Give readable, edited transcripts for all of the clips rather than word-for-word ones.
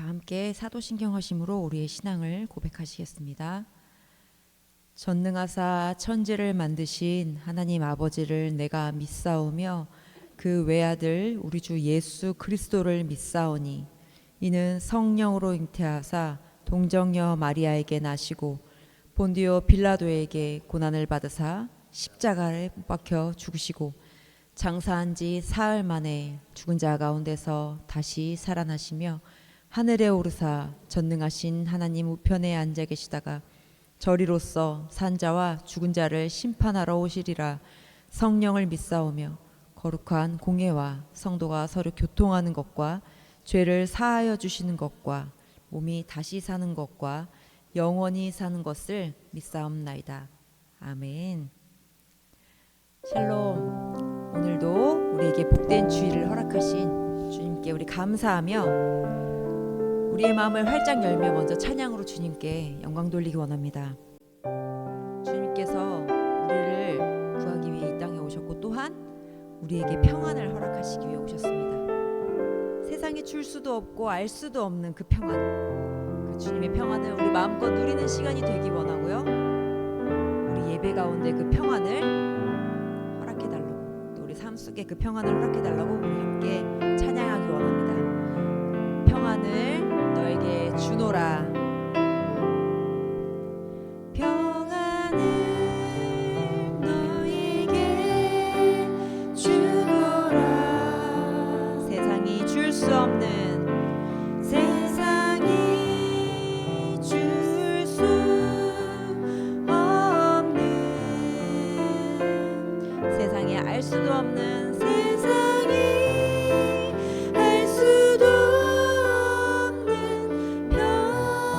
함께 사도신경 하심으로 우리의 신앙을 고백하시겠습니다. 전능하사 천지를 만드신 하나님 아버지를 내가 믿사오며 그 외아들 우리 주 예수 그리스도를 믿사오니 이는 성령으로 잉태하사 동정녀 마리아에게 나시고 본디오 빌라도에게 고난을 받으사 십자가를 못 박혀 죽으시고 장사한 지 사흘 만에 죽은 자 가운데서 다시 살아나시며 하늘에 오르사 전능하신 하나님 우편에 앉아 계시다가 저리로서 산자와 죽은 자를 심판하러 오시리라. 성령을 믿사오며 거룩한 공예와 성도가 서로 교통하는 것과 죄를 사하여 주시는 것과 몸이 다시 사는 것과 영원히 사는 것을 믿사옵나이다. 아멘. 샬롬. 오늘도 우리에게 복된 주일을 허락하신 주님께 우리 감사하며 우리의 마음을 활짝 열며 먼저 찬양으로 주님께 영광 돌리기 원합니다. 주님께서 우리를 구하기 위해 이 땅에 오셨고 또한 우리에게 평안을 허락하시기 위해 오셨습니다. 세상에 줄 수도 없고 알 수도 없는 그 평안, 그 주님의 평안을 우리 마음껏 누리는 시간이 되기 원하고요. 우리 예배 가운데 그 평안을 허락해달라고, 또 우리 삶 속에 그 평안을 허락해달라고 우리 함께 찬양하기 원합니다. 평안을 너에게 주노라. 평안을 너에게 주노라. 세상이 줄 수 없는, 세상이 줄 수 없는, 세상에 알 수도 없는, 세상이 알 수도 없는 평안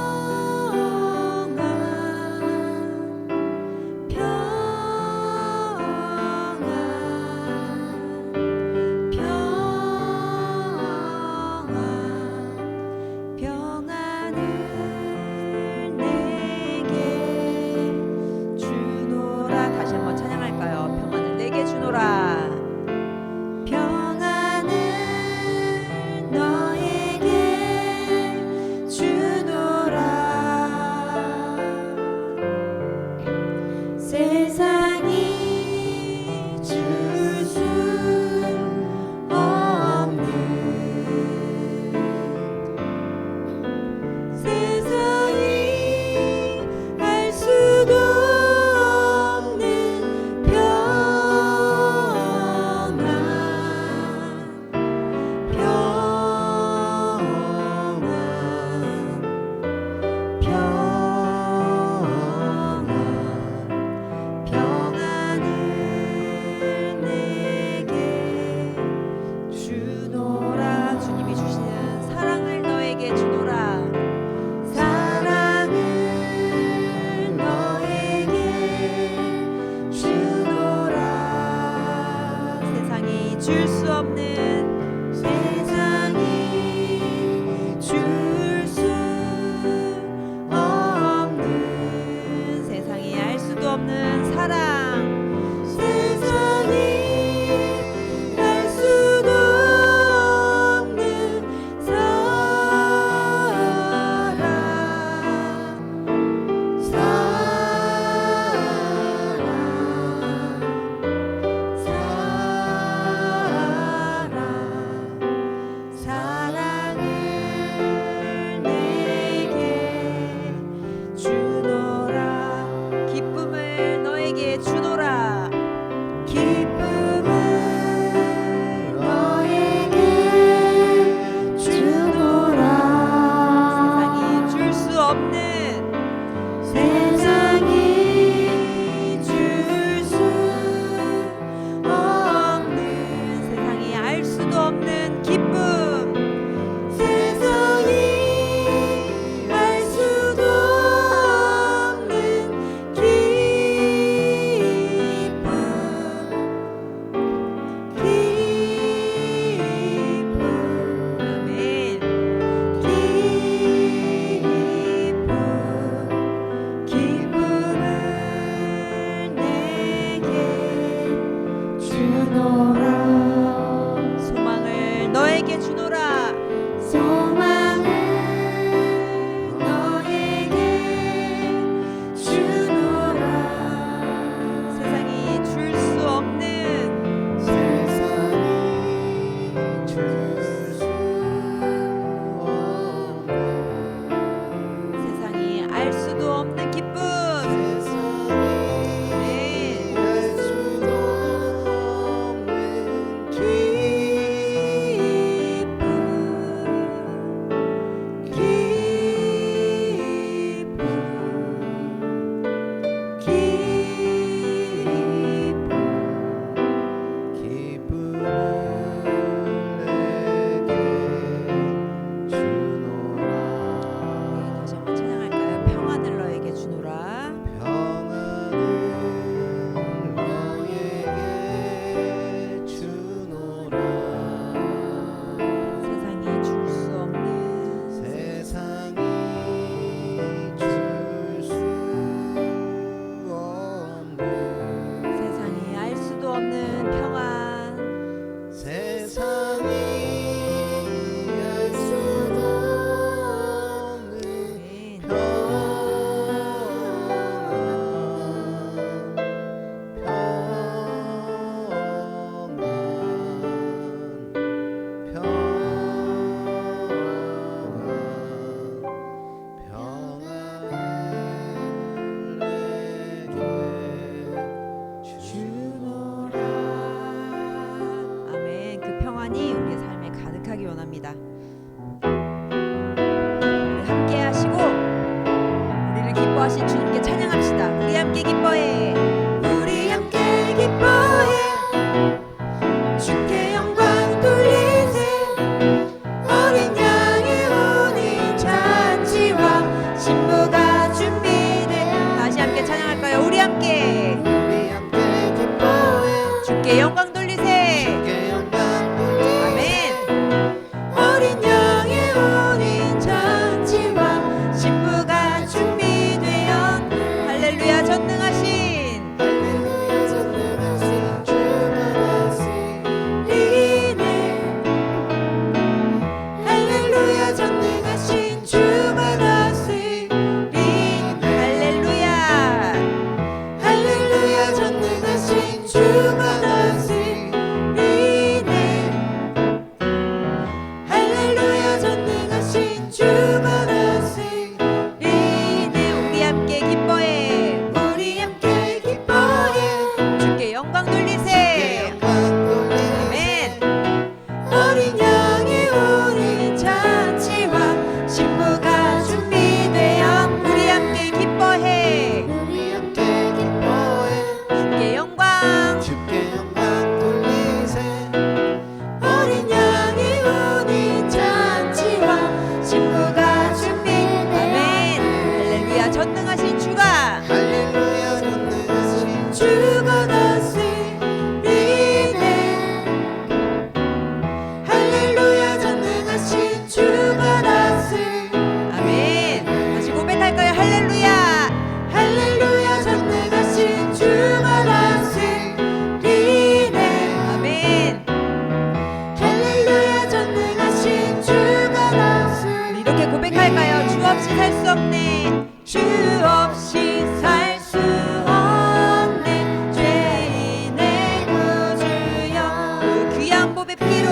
살 수 없네. 주 없이 살 수 없네. 죄인의 구주여 그 귀한 보배 피로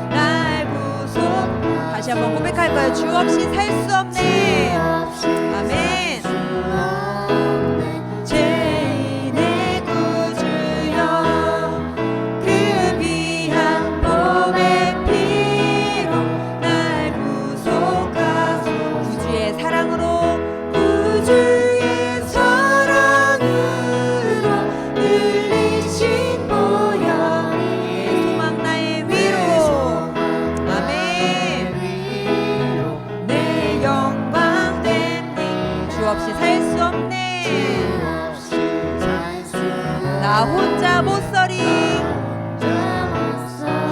날 구속. 다시 한번 고백할까요? 주 없이 살 수 없네. 아멘. 나 혼자 못서리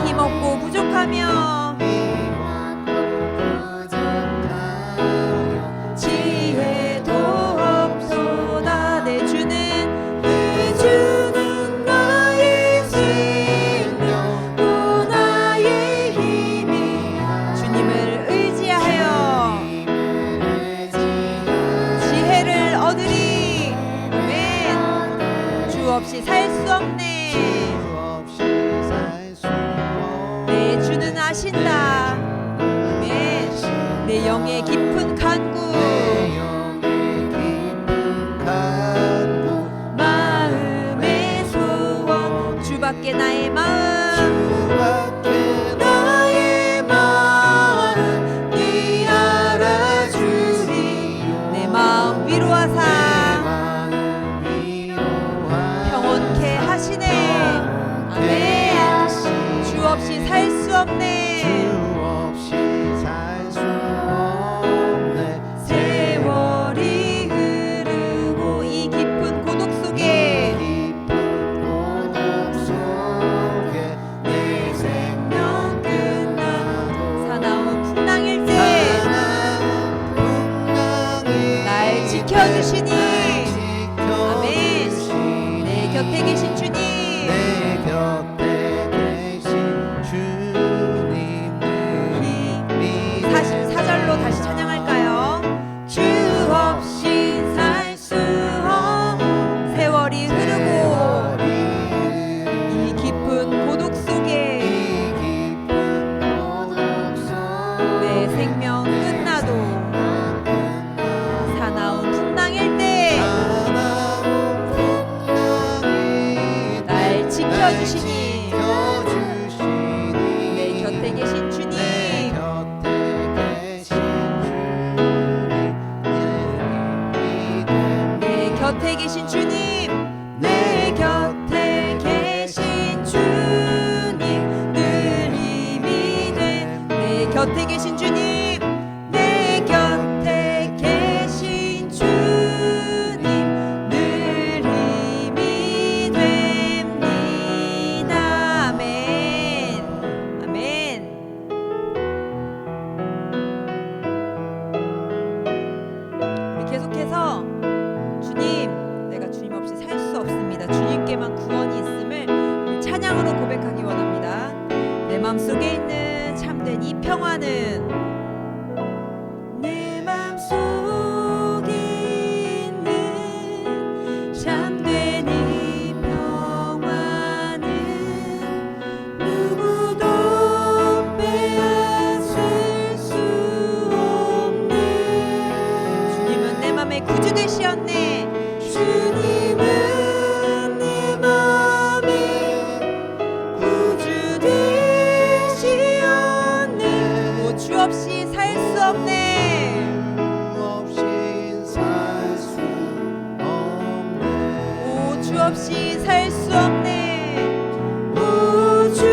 힘없고 부족하며 지혜도 없도다. 내 주는 그 주는 나의 생명 또 나의 힘이 주님을 의지하여 지혜를 얻으리. 아멘. 주 없이 살 수 없네. 내 주는 아신다. 아멘. 내 영의 깊은 간구 마음의 소원 주밖에 나의 마음 네 알아주리. 내 마음 위로하사 주 없이 살 수 없네. 세월이 흐르고 이 깊은 고독 속에 내 생명 끝나 사나운 풍랑일 때 날 지켜주시니. 아멘. 내 곁에 계신 주님. 44절로 다시 찬양할까요? 주 없이 살 수 없는 세월이 흐르고 이 깊은 고독 속에 내 생명 끝나도 사나운 풍랑일 때 날 지켜주시니. 내 곁에 계신 주님. 곁에 계신 주님. 내 곁에 계신 주님 늘 힘이 된. 내 곁에 계신 주님. 내 곁에 계신 주님 늘 힘이 됩니다. 아멘. 아멘. 우리 계속해서 주님, 내가 주님 없이 살 수 없습니다. 주님께만 구원이 있음을 찬양으로 고백하기 원합니다. 내 마음속에 있는 참된 이 평화는 내 마음속에 있는 참된 이 평화는 누구도 빼앗을 수 없네. 주님은 내 맘의 구주 되시었네. 주님은 내 맘에 구주 되시었네. 오, 주 없이 살 수 없네. 오, 주 없이 살 수 없네. 오, 주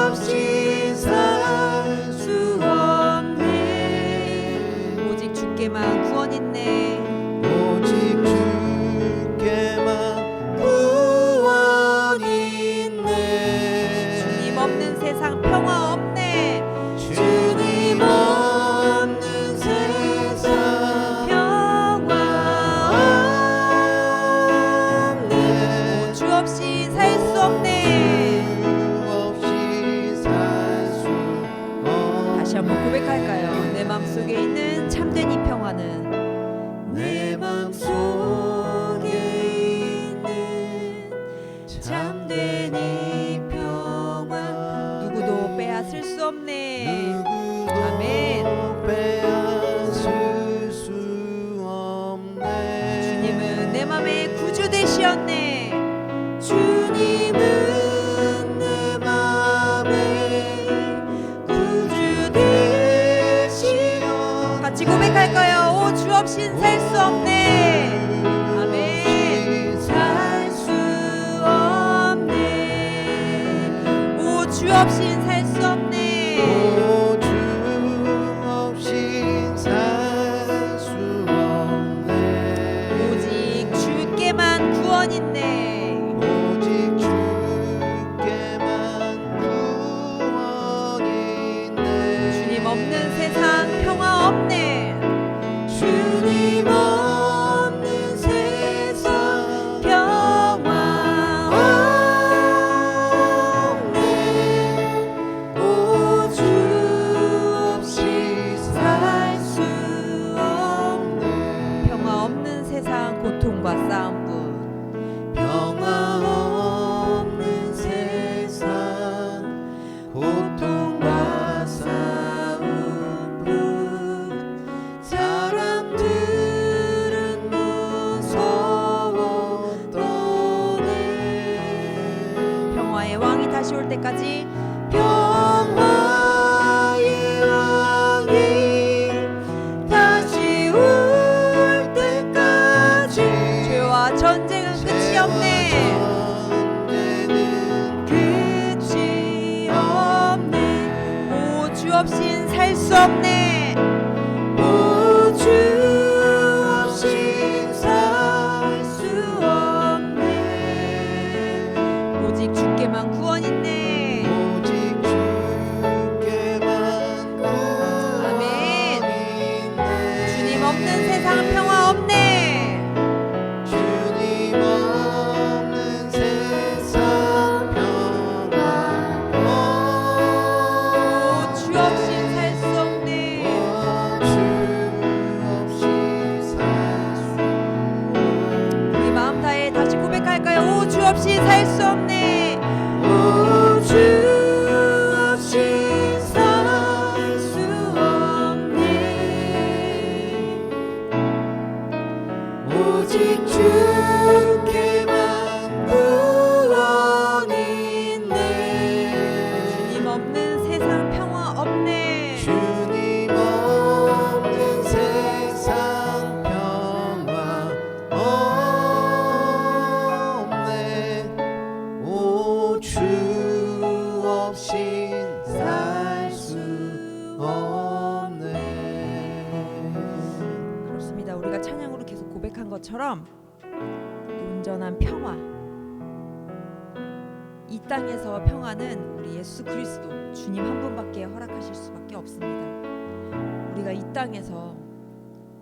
없이 살 수 없네. 오직 주께만 구원 있네. 세상 평화 없네. 주님 없는 세상 평화 없네. 주 다시 한번 고백할까요? 내 맘속에 있는 참된 이 평화는 내 맘속에 있는 참된 이 평화 누구도 빼앗을 수 없네. 누구도 아멘. 빼앗을 수 없네. 주님은 내 맘의 구주 되시었네. 주님은 내 맘의 구주 되시어 같이 고백할까요? 오 주 없인 살 수 없네. 아멘. 살 수 없네. 오 주 없인 살 수 없네. 오, 주 없인 살 수 없네. 오직 주께만 구원 있네. 오직 주께만 구원 있네. 주님 없는 세상 평화 없네. 주님 없는 세상 평화 없네. 오, 주 없이 살 수 없네. 평화 없는 세상 고통과 싸움뿐. 평화 없는 세상 고통과 싸움뿐. 사람들은 무서워 떠네. 평화의 왕이 다시 올 때까지 평화의 왕이 다시 올 때까지 죄와 전쟁은 끝이 없네. 전쟁은 끝이 없네. 오 주 없인 살 수 없네. 오, 주 없인 살 수 없네. 오직 주께만 구원 있네. 오직 주께만 구원 아멘. 있네. 주님 없는 세상은 평화 없네. 주님 없는 세상 평화 오 주 없인 살 수 없네. 주 없이 살 수 우리 마음 다해 다시 고백할까요? 오 주 없이 살 수 없네. 오, 주 없이 살 수 없네. 오직 주께만 구원 있네. 주님 없는 세상 평화 없네. 주님 없는 세상 평화 없네. 오, 주 없인 살 수 없네. 그렇습니다. 우리가 찬양으로 계속 고백한 것처럼 온전한 평화, 이 땅에서 평화는 우리 예수 그리스도 주님 한 분밖에 허락하실 수밖에 없습니다. 우리가 이 땅에서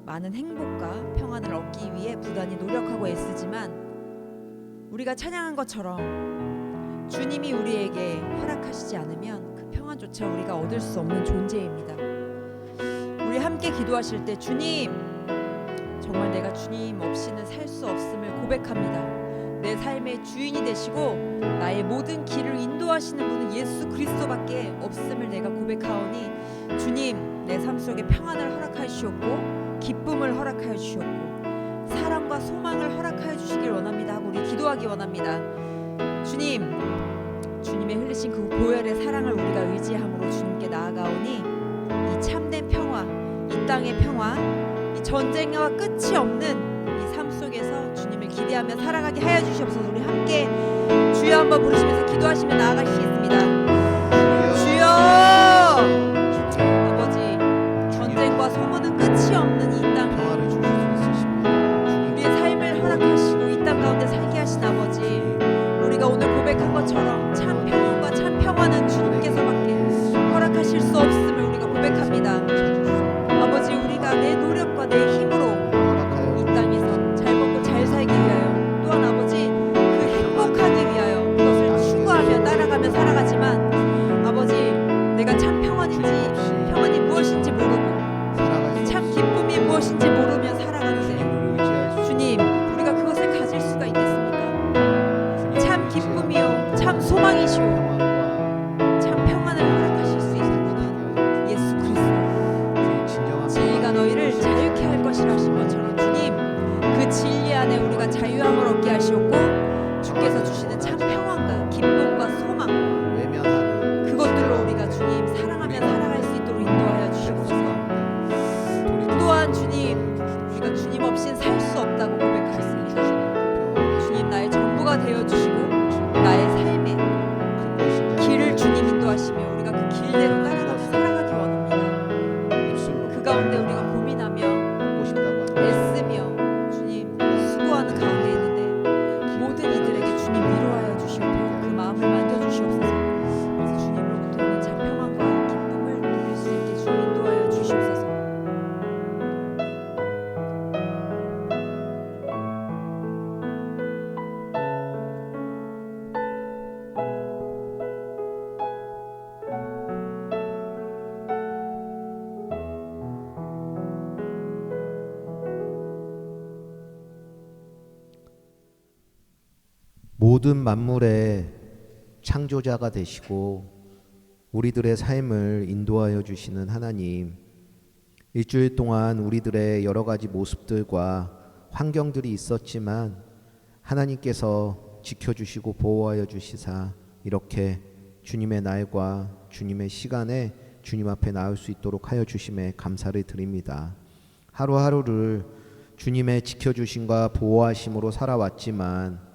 많은 행복과 평안을 얻기 위해 부단히 노력하고 애쓰지만 우리가 찬양한 것처럼 주님이 우리에게 허락하시지 않으면 그 평안조차 우리가 얻을 수 없는 존재입니다. 우리 함께 기도하실 때 주님, 정말 내가 주님 없이는 살 수 없음을 고백합니다. 내 삶의 주인이 되시고 나의 모든 길을 인도하시는 분은 예수 그리스도밖에 없음을 내가 고백하오니 주님, 내 삶 속에 평안을 허락하여 주셨고 기쁨을 허락하여 주셨고 사랑과 소망을 허락하여 주시길 원합니다 하고 우리 기도하기 원합니다. 주님, 주님의 흘리신 그 보혈의 사랑을 우리가 의지함으로 주님께 나아가오니 이 참된 평화, 이 땅의 평화, 이 전쟁과 끝이 없는 이 삶 속에서 주님을 기대하며 살아가게 하여 주시옵소서. 우리 함께 주여 한번 부르시면서 기도하시며 나아가시겠습니다. 주여, 아버지, 전쟁과 소문은 끝이 없는 이 땅, 평화를 주실 수 있으십니다. 우리의 삶을 허락하시고 이 땅 가운데 살게 하신 아버지, 우리가 오늘 고백한 것처럼 참 평안과 참 평화는 주님께서밖에 허락하실 수 없음을 우리가 고백합니다. 아버지, 우리가 내 노력과 내 힘으로 이 땅에서 잘 먹고 잘 살기 위하여, 또한 아버지 그 행복하기 위하여 그것을 추구하며 따라가며 살아 모든 만물의 창조자가 되시고 우리들의 삶을 인도하여 주시는 하나님, 일주일 동안 우리들의 여러 가지 모습들과 환경들이 있었지만 하나님께서 지켜주시고 보호하여 주시사 이렇게 주님의 날과 주님의 시간에 주님 앞에 나올 수 있도록 하여 주심에 감사를 드립니다. 하루하루를 주님의 지켜주심과 보호하심으로 살아왔지만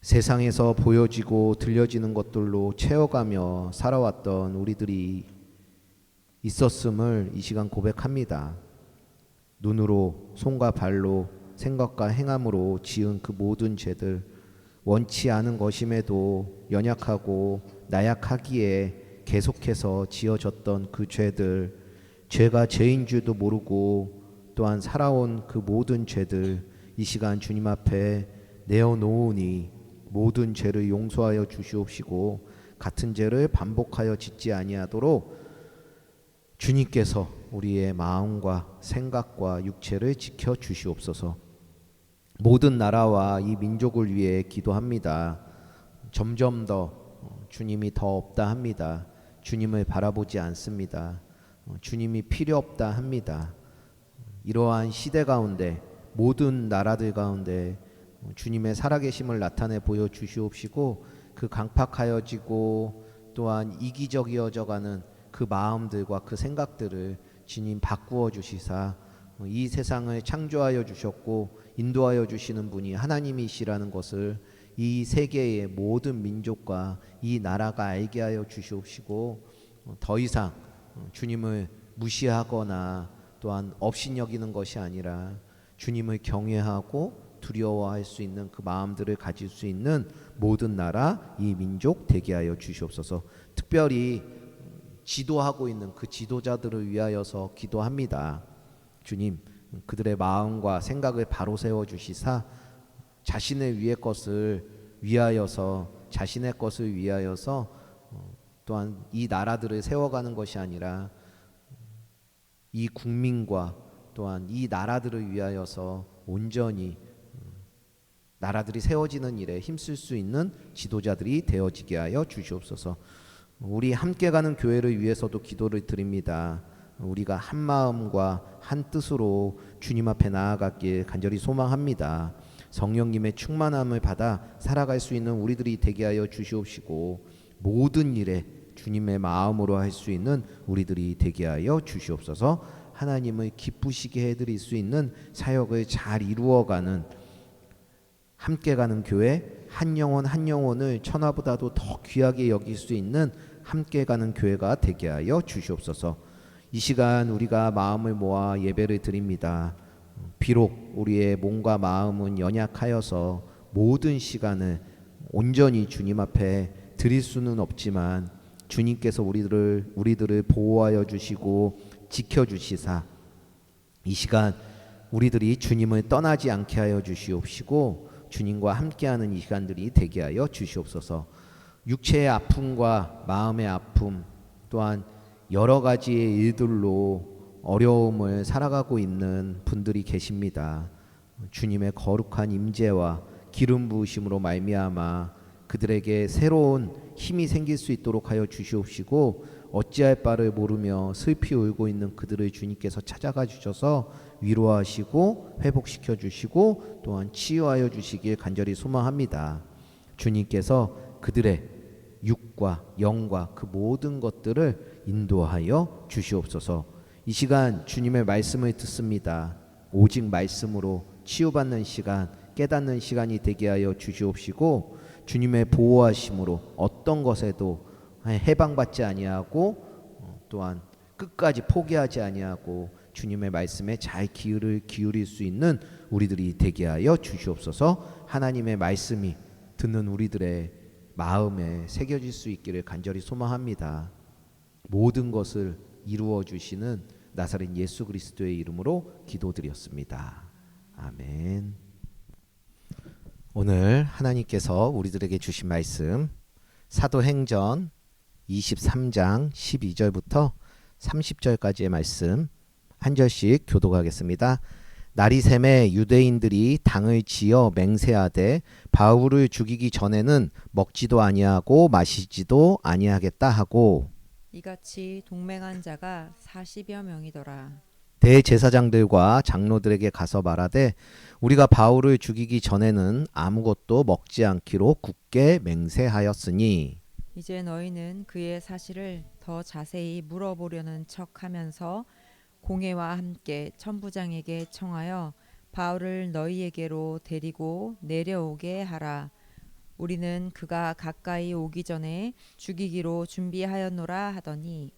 세상에서 보여지고 들려지는 것들로 채워가며 살아왔던 우리들이 있었음을 이 시간 고백합니다. 눈으로, 손과 발로, 생각과 행함으로 지은 그 모든 죄들, 원치 않은 것임에도 연약하고 나약하기에 계속해서 지어졌던 그 죄들, 죄가 죄인 줄도 모르고 또한 살아온 그 모든 죄들, 이 시간 주님 앞에 내어놓으니 모든 죄를 용서하여 주시옵시고 같은 죄를 반복하여 짓지 아니하도록 주님께서 우리의 마음과 생각과 육체를 지켜 주시옵소서. 모든 나라와 이 민족을 위해 기도합니다. 점점 더 주님이 더 없다 합니다. 주님을 바라보지 않습니다. 주님이 필요 없다 합니다. 이러한 시대 가운데 모든 나라들 가운데 주님의 살아계심을 나타내 보여주시옵시고 그 강팍하여지고 또한 이기적이어져가는 그 마음들과 그 생각들을 주님 바꾸어 주시사 이 세상을 창조하여 주셨고 인도하여 주시는 분이 하나님이시라는 것을 이 세계의 모든 민족과 이 나라가 알게 하여 주시옵시고 더 이상 주님을 무시하거나 또한 업신여기는 것이 아니라 주님을 경외하고 두려워할 수 있는 그 마음들을 가질 수 있는 모든 나라 이 민족 되게 하여 주시옵소서. 특별히 지도하고 있는 그 지도자들을 위하여서 기도합니다. 주님, 그들의 마음과 생각을 바로 세워 주시사 자신의 위의 것을 위하여서 자신의 것을 위하여서 또한 이 나라들을 세워가는 것이 아니라 이 국민과 또한 이 나라들을 위하여서 온전히 나라들이 세워지는 일에 힘쓸 수 있는 지도자들이 되어지게 하여 주시옵소서. 우리 함께 가는 교회를 위해서도 기도를 드립니다. 우리가 한 마음과 한 뜻으로 주님 앞에 나아가길 간절히 소망합니다. 성령님의 충만함을 받아 살아갈 수 있는 우리들이 되게 하여 주시옵시고 모든 일에 주님의 마음으로 할 수 있는 우리들이 되게 하여 주시옵소서. 하나님을 기쁘시게 해드릴 수 있는 사역을 잘 이루어가는 함께 가는 교회, 한 영혼 한 영혼을 천하보다도 더 귀하게 여길 수 있는 함께 가는 교회가 되게 하여 주시옵소서. 이 시간 우리가 마음을 모아 예배를 드립니다. 비록 우리의 몸과 마음은 연약하여서 모든 시간을 온전히 주님 앞에 드릴 수는 없지만 주님께서 우리들을 보호하여 주시고 지켜 주시사 이 시간 우리들이 주님을 떠나지 않게 하여 주시옵시고 주님과 함께하는 이 시간들이 되게 하여 주시옵소서. 육체의 아픔과 마음의 아픔 또한 여러 가지의 일들로 어려움을 살아가고 있는 분들이 계십니다. 주님의 거룩한 임재와 기름 부으심으로 말미암아 그들에게 새로운 힘이 생길 수 있도록 하여 주시옵시고 어찌할 바를 모르며 슬피 울고 있는 그들을 주님께서 찾아가 주셔서 위로하시고 회복시켜 주시고 또한 치유하여 주시길 간절히 소망합니다. 주님께서 그들의 육과 영과 그 모든 것들을 인도하여 주시옵소서. 이 시간 주님의 말씀을 듣습니다. 오직 말씀으로 치유받는 시간, 깨닫는 시간이 되게 하여 주시옵시고 주님의 보호하심으로 어떤 것에도 해방받지 아니하고 또한 끝까지 포기하지 아니하고 주님의 말씀에 잘 기울일 수 있는 우리들이 되게 하여 주시옵소서. 하나님의 말씀이 듣는 우리들의 마음에 새겨질 수 있기를 간절히 소망합니다. 모든 것을 이루어 주시는 나사렛 예수 그리스도의 이름으로 기도드렸습니다. 아멘. 오늘 하나님께서 우리들에게 주신 말씀 사도행전 23장 12절부터 30절까지의 말씀 한 절씩 교독하겠습니다. 날이 샘에 유대인들이 당을 지어 맹세하되 바울을 죽이기 전에는 먹지도 아니하고 마시지도 아니하겠다 하고 이같이 동맹한 자가 40여 명이더라. 대제사장들과 장로들에게 가서 말하되 우리가 바울을 죽이기 전에는 아무것도 먹지 않기로 굳게 맹세하였으니 이제 너희는 그의 사실을 더 자세히 물어보려는 척하면서 공회와 함께 천부장에게 청하여 바울을 너희에게로 데리고 내려오게 하라. 우리는 그가 가까이 오기 전에 죽이기로 준비하였노라 하더니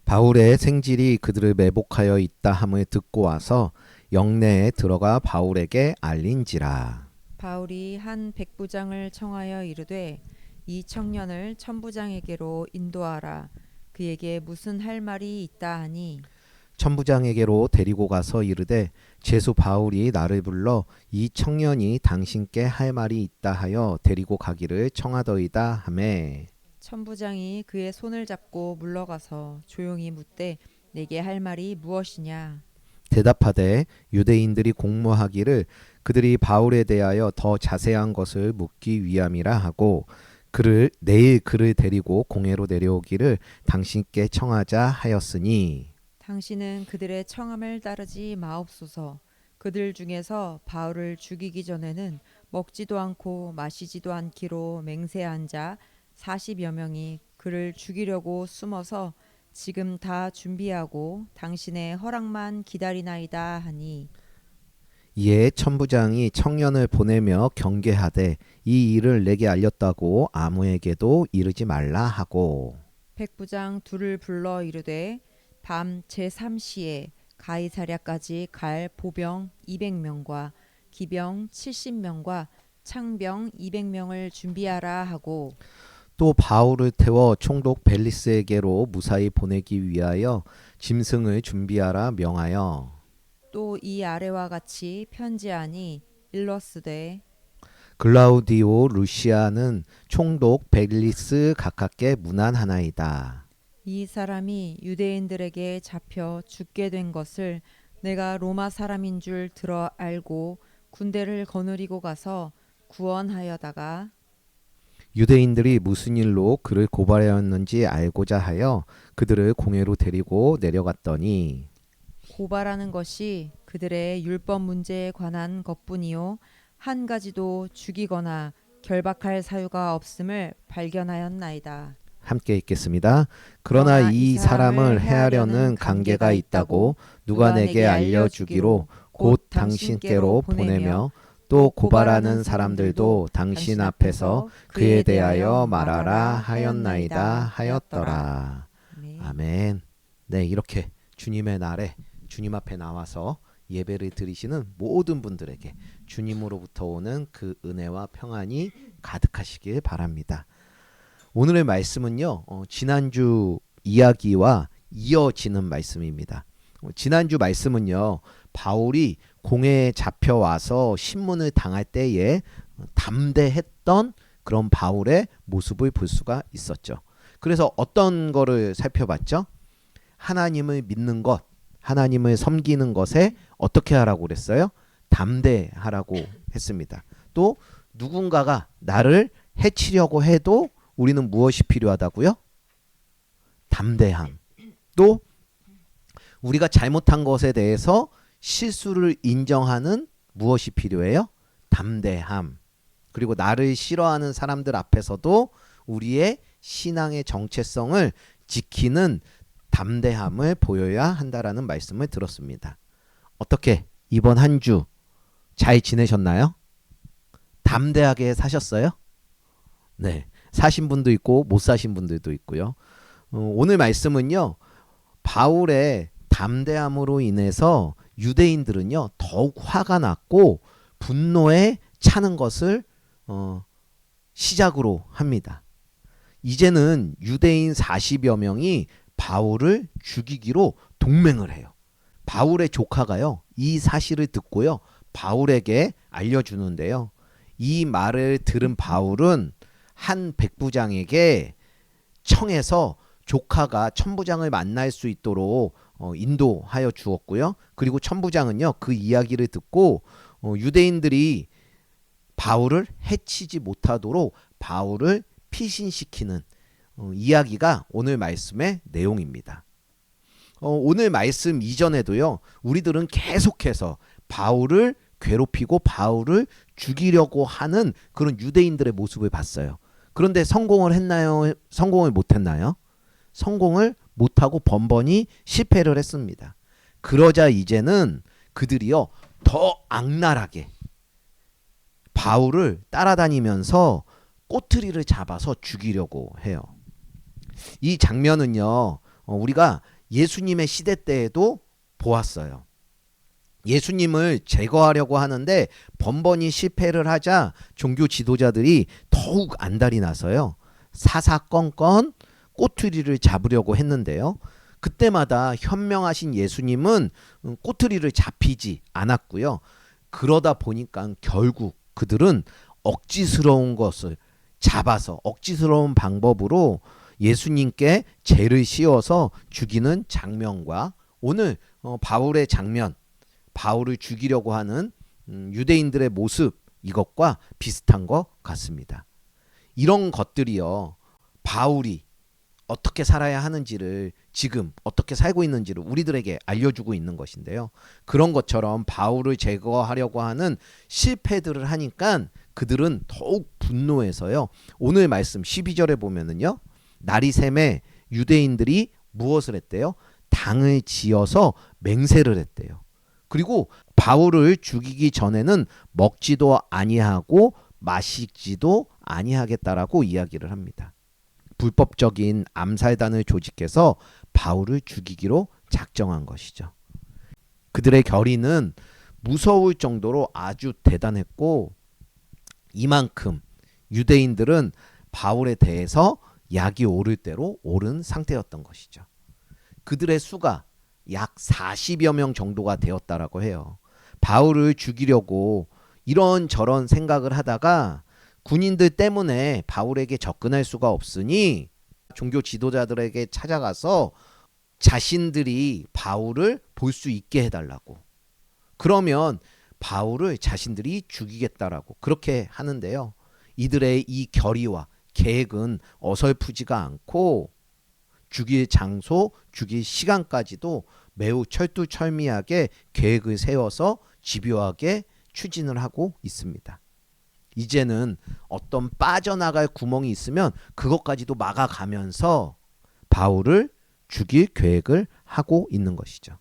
바울의 생질이 그들을 매복하여 있다 함을 듣고 와서 영내에 들어가 바울에게 알린지라. 바울이 한 백부장을 청하여 이르되 이 청년을 천부장에게로 인도하라. 그에게 무슨 할 말이 있다 하니 천부장에게로 데리고 가서 이르되 제수 바울이 나를 불러 이 청년이 당신께 할 말이 있다 하여 데리고 가기를 청하더이다 하매 천부장이 그의 손을 잡고 물러가서 조용히 묻되 내게 할 말이 무엇이냐. 대답하되 유대인들이 공모하기를 그들이 바울에 대하여 더 자세한 것을 묻기 위함이라 하고 내일 그를 데리고 공회로 내려오기를 당신께 청하자 하였으니 당신은 그들의 청함을 따르지 마옵소서. 그들 중에서 바울을 죽이기 전에는 먹지도 않고 마시지도 않기로 맹세한 자 40여 명이 그를 죽이려고 숨어서 지금 다 준비하고 당신의 허락만 기다리나이다 하니 이에 천부장이 청년을 보내며 경계하되 이 일을 내게 알렸다고 아무에게도 이르지 말라 하고 백부장 둘을 불러 이르되 밤 제3시에 가이사랴까지 갈 보병 200명과 기병 70명과 창병 200명을 준비하라 하고 또 바울을 태워 총독 벨리스에게로 무사히 보내기 위하여 짐승을 준비하라 명하여 또 이 아래와 같이 편지하니 일러스되 글라우디오 루시아는 총독 벨리스 가깝게 문안하나이다. 이 사람이 유대인들에게 잡혀 죽게 된 것을 내가 로마 사람인 줄 들어 알고 군대를 거느리고 가서 구원하여다가 유대인들이 무슨 일로 그를 고발하였는지 알고자 하여 그들을 공회로 데리고 내려갔더니 고발하는 것이 그들의 율법 문제에 관한 것뿐이요 한 가지도 죽이거나 결박할 사유가 없음을 발견하였나이다. 함께 읽겠습니다. 그러나 이 사람을 해하려는 관계가 있다고 누가 내게 알려주기로 곧 당신께로 보내며 또 고발하는 사람들도 당신 앞에서 그에 대하여 말하라 하였나이다 하였더라. 아멘. 네, 이렇게 주님의 날에 주님 앞에 나와서 예배를 드리시는 모든 분들에게 주님으로부터 오는 그 은혜와 평안이 가득하시길 바랍니다. 오늘의 말씀은요, 지난주 이야기와 이어지는 말씀입니다. 지난주 말씀은요, 바울이 공회에 잡혀와서 신문을 당할 때에 담대했던 그런 바울의 모습을 볼 수가 있었죠. 그래서 어떤 거를 살펴봤죠? 하나님을 믿는 것, 하나님을 섬기는 것에 어떻게 하라고 그랬어요? 담대하라고 했습니다. 또 누군가가 나를 해치려고 해도 우리는 무엇이 필요하다고요? 담대함. 또 우리가 잘못한 것에 대해서 실수를 인정하는 무엇이 필요해요? 담대함. 그리고 나를 싫어하는 사람들 앞에서도 우리의 신앙의 정체성을 지키는 담대함을 보여야 한다라는 말씀을 들었습니다. 어떻게 이번 한 주 잘 지내셨나요? 담대하게 사셨어요? 네. 사신 분도 있고 못 사신 분들도 있고요. 오늘 말씀은요. 바울의 담대함으로 인해서 유대인들은요. 더욱 화가 났고 분노에 차는 것을 시작으로 합니다. 이제는 유대인 40여 명이 바울을 죽이기로 동맹을 해요. 바울의 조카가요. 이 사실을 듣고요. 바울에게 알려주는데요. 이 말을 들은 바울은 한 백부장에게 청해서 조카가 천부장을 만날 수 있도록 인도하여 주었고요. 그리고 천부장은요, 그 이야기를 듣고 유대인들이 바울을 해치지 못하도록 바울을 피신시키는 이야기가 오늘 말씀의 내용입니다. 오늘 말씀 이전에도요, 우리들은 계속해서 바울을 괴롭히고 바울을 죽이려고 하는 그런 유대인들의 모습을 봤어요. 그런데 성공을 했나요? 성공을 못했나요? 성공을 못하고 번번이 실패를 했습니다. 그러자 이제는 그들이요, 더 악랄하게 바울을 따라다니면서 꼬투리를 잡아서 죽이려고 해요. 이 장면은요, 우리가 예수님의 시대 때에도 보았어요. 예수님을 제거하려고 하는데 번번이 실패를 하자 종교 지도자들이 더욱 안달이 나서요, 사사건건 꼬투리를 잡으려고 했는데요. 그때마다 현명하신 예수님은 꼬투리를 잡히지 않았고요. 그러다 보니까 결국 그들은 억지스러운 것을 잡아서 억지스러운 방법으로 예수님께 죄를 씌워서 죽이는 장면과 오늘 바울의 장면, 바울을 죽이려고 하는 유대인들의 모습, 이것과 비슷한 것 같습니다. 이런 것들이요, 바울이 어떻게 살아야 하는지를, 지금 어떻게 살고 있는지를 우리들에게 알려주고 있는 것인데요. 그런 것처럼 바울을 제거하려고 하는 실패들을 하니까 그들은 더욱 분노해서요, 오늘 말씀 12절에 보면은요, 날이 샘에 유대인들이 무엇을 했대요? 당을 지어서 맹세를 했대요. 그리고 바울을 죽이기 전에는 먹지도 아니하고 마시지도 아니하겠다라고 이야기를 합니다. 불법적인 암살단을 조직해서 바울을 죽이기로 작정한 것이죠. 그들의 결의는 무서울 정도로 아주 대단했고, 이만큼 유대인들은 바울에 대해서 약이 오를 대로 오른 상태였던 것이죠. 그들의 수가 약 40여 명 정도가 되었다라고 해요. 바울을 죽이려고 이런저런 생각을 하다가 군인들 때문에 바울에게 접근할 수가 없으니 종교 지도자들에게 찾아가서 자신들이 바울을 볼 수 있게 해달라고, 그러면 바울을 자신들이 죽이겠다라고 그렇게 하는데요. 이들의 이 결의와 계획은 어설프지가 않고 죽일 장소, 죽일 시간까지도 매우 철두철미하게 계획을 세워서 집요하게 추진을 하고 있습니다. 이제는 어떤 빠져나갈 구멍이 있으면 그것까지도 막아가면서 바울을 죽일 계획을 하고 있는 것이죠.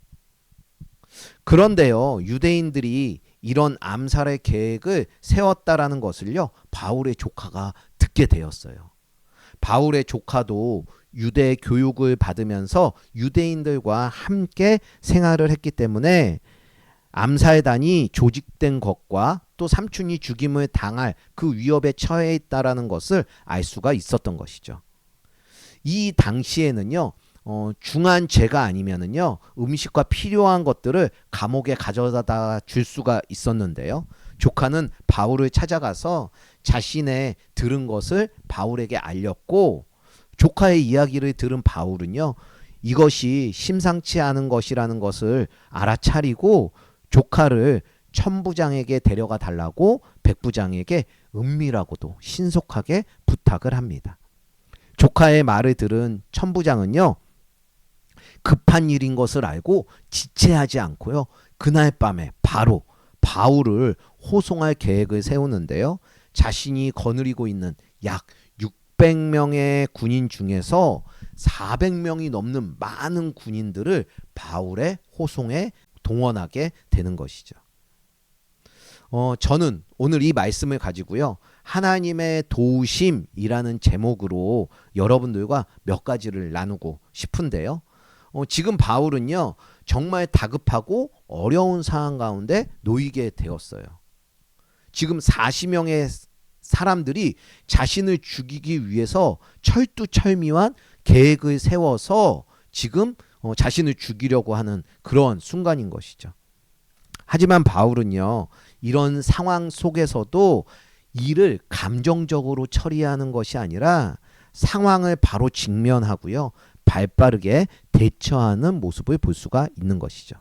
그런데요, 유대인들이 이런 암살의 계획을 세웠다라는 것을요, 바울의 조카가 듣게 되었어요. 바울의 조카도 유대 교육을 받으면서 유대인들과 함께 생활을 했기 때문에 암살단이 조직된 것과 또 삼촌이 죽임을 당할 그 위협에 처해 있다라는 것을 알 수가 있었던 것이죠. 이 당시에는요, 중한 죄가 아니면은요, 음식과 필요한 것들을 감옥에 가져다 줄 수가 있었는데요. 조카는 바울을 찾아가서 자신의 들은 것을 바울에게 알렸고, 조카의 이야기를 들은 바울은요, 이것이 심상치 않은 것이라는 것을 알아차리고 조카를 천부장에게 데려가 달라고 백부장에게 은밀하고도 신속하게 부탁을 합니다. 조카의 말을 들은 천부장은요, 급한 일인 것을 알고 지체하지 않고요, 그날 밤에 바로 바울을 호송할 계획을 세우는데요. 자신이 거느리고 있는 약 600명의 군인 중에서 400명이 넘는 많은 군인들을 바울의 호송에 동원하게 되는 것이죠. 저는 오늘 이 말씀을 가지고요, 하나님의 도우심이라는 제목으로 여러분들과 몇 가지를 나누고 싶은데요. 지금 바울은요, 정말 다급하고 어려운 상황 가운데 놓이게 되었어요. 지금 40명의 사람들이 자신을 죽이기 위해서 철두철미한 계획을 세워서 지금 자신을 죽이려고 하는 그런 순간인 것이죠. 하지만 바울은요, 이런 상황 속에서도 일을 감정적으로 처리하는 것이 아니라 상황을 바로 직면하고요, 발빠르게 대처하는 모습을 볼 수가 있는 것이죠.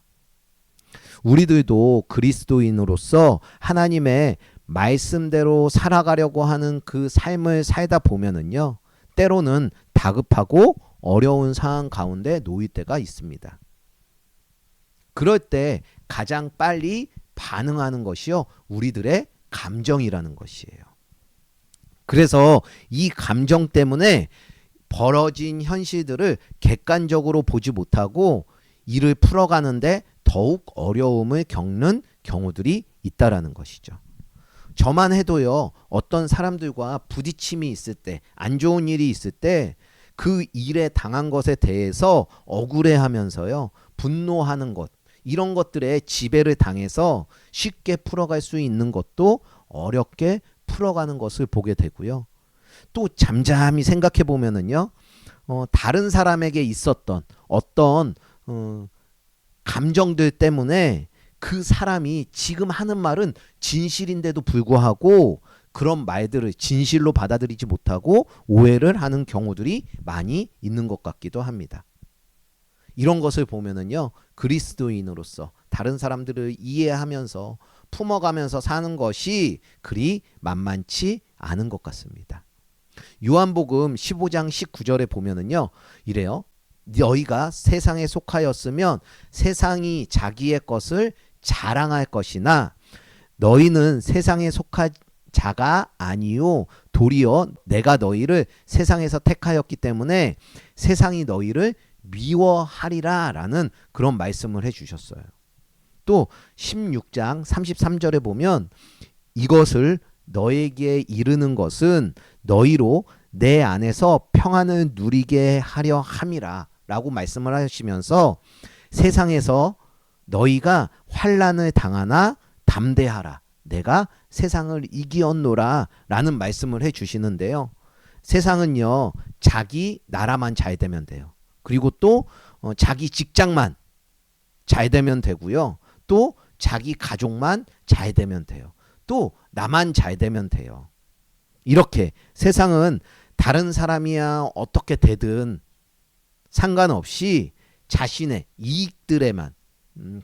우리들도 그리스도인으로서 하나님의 말씀대로 살아가려고 하는 그 삶을 살다 보면은요, 때로는 다급하고 어려운 상황 가운데 놓일 때가 있습니다. 그럴 때 가장 빨리 반응하는 것이요, 우리들의 감정이라는 것이에요. 그래서 이 감정 때문에 벌어진 현실들을 객관적으로 보지 못하고 이를 풀어가는데 더욱 어려움을 겪는 경우들이 있다라는 것이죠. 저만 해도요, 어떤 사람들과 부딪힘이 있을 때, 안 좋은 일이 있을 때 그 일에 당한 것에 대해서 억울해하면서요, 분노하는 것, 이런 것들에 지배를 당해서 쉽게 풀어갈 수 있는 것도 어렵게 풀어가는 것을 보게 되고요. 또 잠잠히 생각해 보면은요, 다른 사람에게 있었던 어떤 감정들 때문에 그 사람이 지금 하는 말은 진실인데도 불구하고 그런 말들을 진실로 받아들이지 못하고 오해를 하는 경우들이 많이 있는 것 같기도 합니다. 이런 것을 보면은요, 그리스도인으로서 다른 사람들을 이해하면서 품어가면서 사는 것이 그리 만만치 않은 것 같습니다. 요한복음 15장 19절에 보면은요, 이래요. 너희가 세상에 속하였으면 세상이 자기의 것을 자랑할 것이나 너희는 세상에 속한 자가 아니요 도리어 내가 너희를 세상에서 택하였기 때문에 세상이 너희를 미워하리라 라는 그런 말씀을 해주셨어요. 또 16장 33절에 보면 이것을 너에게 이르는 것은 너희로 내 안에서 평안을 누리게 하려 함이라 라고 말씀을 하시면서 세상에서 너희가 환난을 당하나 담대하라 내가 세상을 이기었노라 라는 말씀을 해주시는데요. 세상은요, 자기 나라만 잘 되면 돼요. 그리고 또 자기 직장만 잘 되면 되고요. 또 자기 가족만 잘 되면 돼요. 또 나만 잘 되면 돼요. 이렇게 세상은 다른 사람이야 어떻게 되든 상관없이 자신의 이익들에만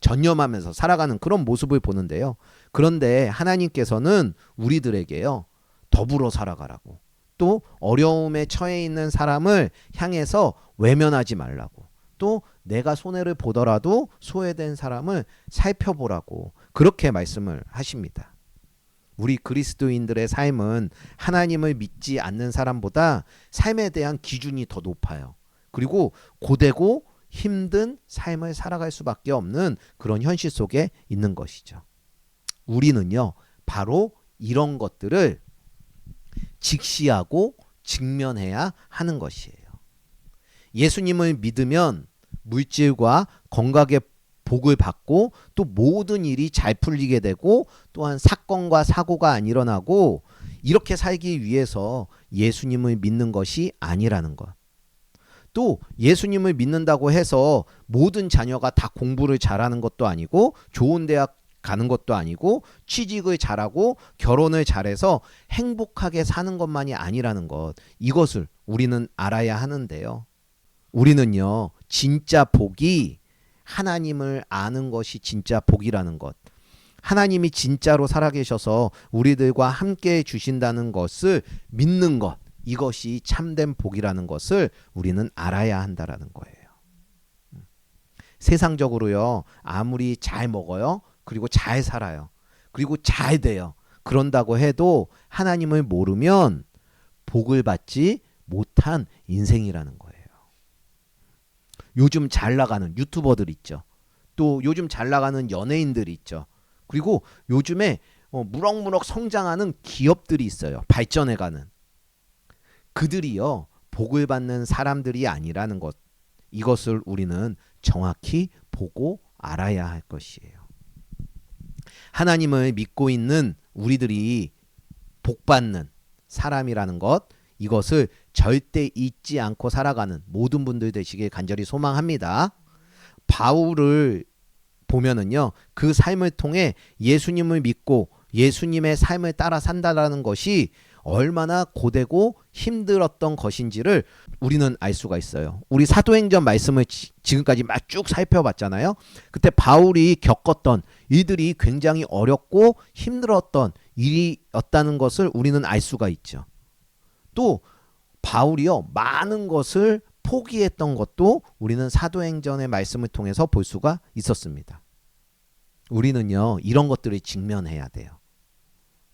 전념하면서 살아가는 그런 모습을 보는데요. 그런데 하나님께서는 우리들에게요, 더불어 살아가라고, 또 어려움에 처해 있는 사람을 향해서 외면하지 말라고, 또 내가 손해를 보더라도 소외된 사람을 살펴보라고 그렇게 말씀을 하십니다. 우리 그리스도인들의 삶은 하나님을 믿지 않는 사람보다 삶에 대한 기준이 더 높아요. 그리고 고되고 힘든 삶을 살아갈 수밖에 없는 그런 현실 속에 있는 것이죠. 우리는요, 바로 이런 것들을 직시하고 직면해야 하는 것이에요. 예수님을 믿으면 물질과 건강의 복을 받고 또 모든 일이 잘 풀리게 되고 또한 사건과 사고가 안 일어나고 이렇게 살기 위해서 예수님을 믿는 것이 아니라는 것. 또 예수님을 믿는다고 해서 모든 자녀가 다 공부를 잘하는 것도 아니고 좋은 대학 가는 것도 아니고 취직을 잘하고 결혼을 잘해서 행복하게 사는 것만이 아니라는 것. 이것을 우리는 알아야 하는데요. 우리는요, 진짜 복이 하나님을 아는 것이 진짜 복이라는 것. 하나님이 진짜로 살아계셔서 우리들과 함께 주신다는 것을 믿는 것. 이것이 참된 복이라는 것을 우리는 알아야 한다라는 거예요. 세상적으로요, 아무리 잘 먹어요, 그리고 잘 살아요, 그리고 잘 돼요, 그런다고 해도 하나님을 모르면 복을 받지 못한 인생이라는 거예요. 요즘 잘 나가는 유튜버들 있죠. 또 요즘 잘 나가는 연예인들이 있죠. 그리고 요즘에 무럭무럭 성장하는 기업들이 있어요. 발전해가는. 그들이요, 복을 받는 사람들이 아니라는 것. 이것을 우리는 정확히 보고 알아야 할 것이에요. 하나님을 믿고 있는 우리들이 복받는 사람이라는 것, 이것을 절대 잊지 않고 살아가는 모든 분들 되시길 간절히 소망합니다. 바울을 보면은요, 그 삶을 통해 예수님을 믿고 예수님의 삶을 따라 산다라는 것이 얼마나 고되고 힘들었던 것인지를 우리는 알 수가 있어요. 우리 사도행전 말씀을 지금까지 막 쭉 살펴봤잖아요. 그때 바울이 겪었던 일들이 굉장히 어렵고 힘들었던 일이었다는 것을 우리는 알 수가 있죠. 또 바울이요, 많은 것을 포기했던 것도 우리는 사도행전의 말씀을 통해서 볼 수가 있었습니다. 우리는요, 이런 것들을 직면해야 돼요.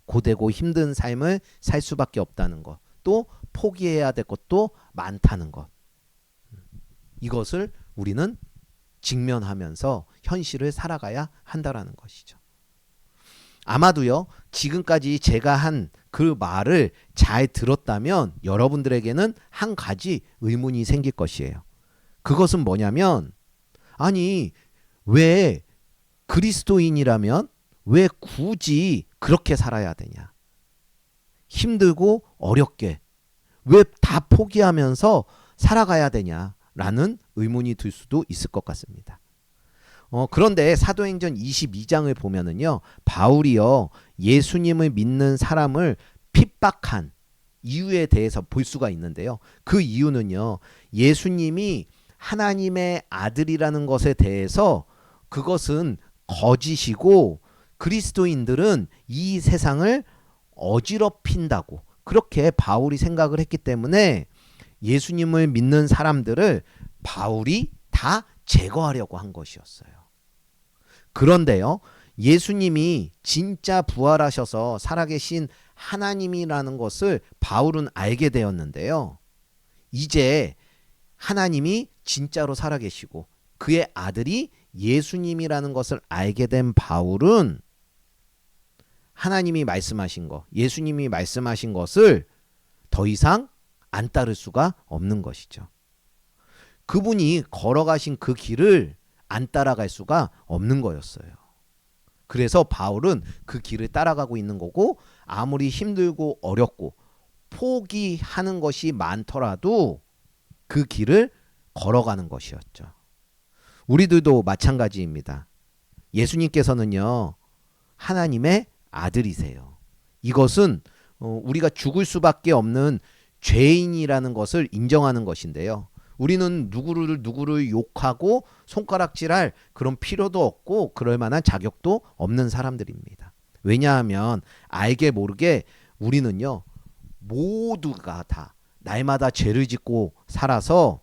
고되고 힘든 삶을 살 수밖에 없다는 것, 또 포기해야 될 것도 많다는 것, 이것을 우리는 직면하면서 현실을 살아가야 한다라는 것이죠. 아마도요, 지금까지 제가 한 그 말을 잘 들었다면 여러분들에게는 한 가지 의문이 생길 것이에요. 그것은 뭐냐면, 아니, 왜 그리스도인이라면 왜 굳이 그렇게 살아야 되냐? 힘들고 어렵게 왜 다 포기하면서 살아가야 되냐라는 의문이 들 수도 있을 것 같습니다. 그런데 사도행전 22장을 보면은요, 바울이요, 예수님을 믿는 사람을 핍박한 이유에 대해서 볼 수가 있는데요. 그 이유는요, 예수님이 하나님의 아들이라는 것에 대해서 그것은 거짓이고 그리스도인들은 이 세상을 어지럽힌다고 그렇게 바울이 생각을 했기 때문에 예수님을 믿는 사람들을 바울이 다 제거하려고 한 것이었어요. 그런데요, 예수님이 진짜 부활하셔서 살아계신 하나님이라는 것을 바울은 알게 되었는데요. 이제 하나님이 진짜로 살아계시고 그의 아들이 예수님이라는 것을 알게 된 바울은 하나님이 말씀하신 것, 예수님이 말씀하신 것을 더 이상 안 따를 수가 없는 것이죠. 그분이 걸어가신 그 길을 안 따라갈 수가 없는 거였어요. 그래서 바울은 그 길을 따라가고 있는 거고, 아무리 힘들고 어렵고 포기하는 것이 많더라도 그 길을 걸어가는 것이었죠. 우리들도 마찬가지입니다. 예수님께서는요, 하나님의 아들이세요. 이것은 우리가 죽을 수밖에 없는 죄인이라는 것을 인정하는 것인데요. 우리는 누구를 욕하고 손가락질할 그런 필요도 없고 그럴 만한 자격도 없는 사람들입니다. 왜냐하면 알게 모르게 우리는요, 모두가 다 날마다 죄를 짓고 살아서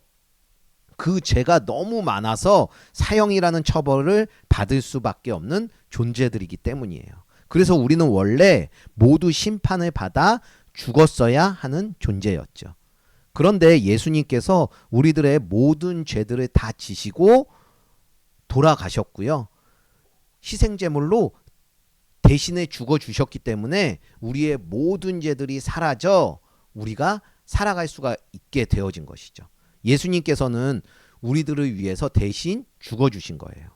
그 죄가 너무 많아서 사형이라는 처벌을 받을 수밖에 없는 존재들이기 때문이에요. 그래서 우리는 원래 모두 심판을 받아 죽었어야 하는 존재였죠. 그런데 예수님께서 우리들의 모든 죄들을 다 지시고 돌아가셨고요. 희생제물로 대신에 죽어주셨기 때문에 우리의 모든 죄들이 사라져 우리가 살아갈 수가 있게 되어진 것이죠. 예수님께서는 우리들을 위해서 대신 죽어주신 거예요.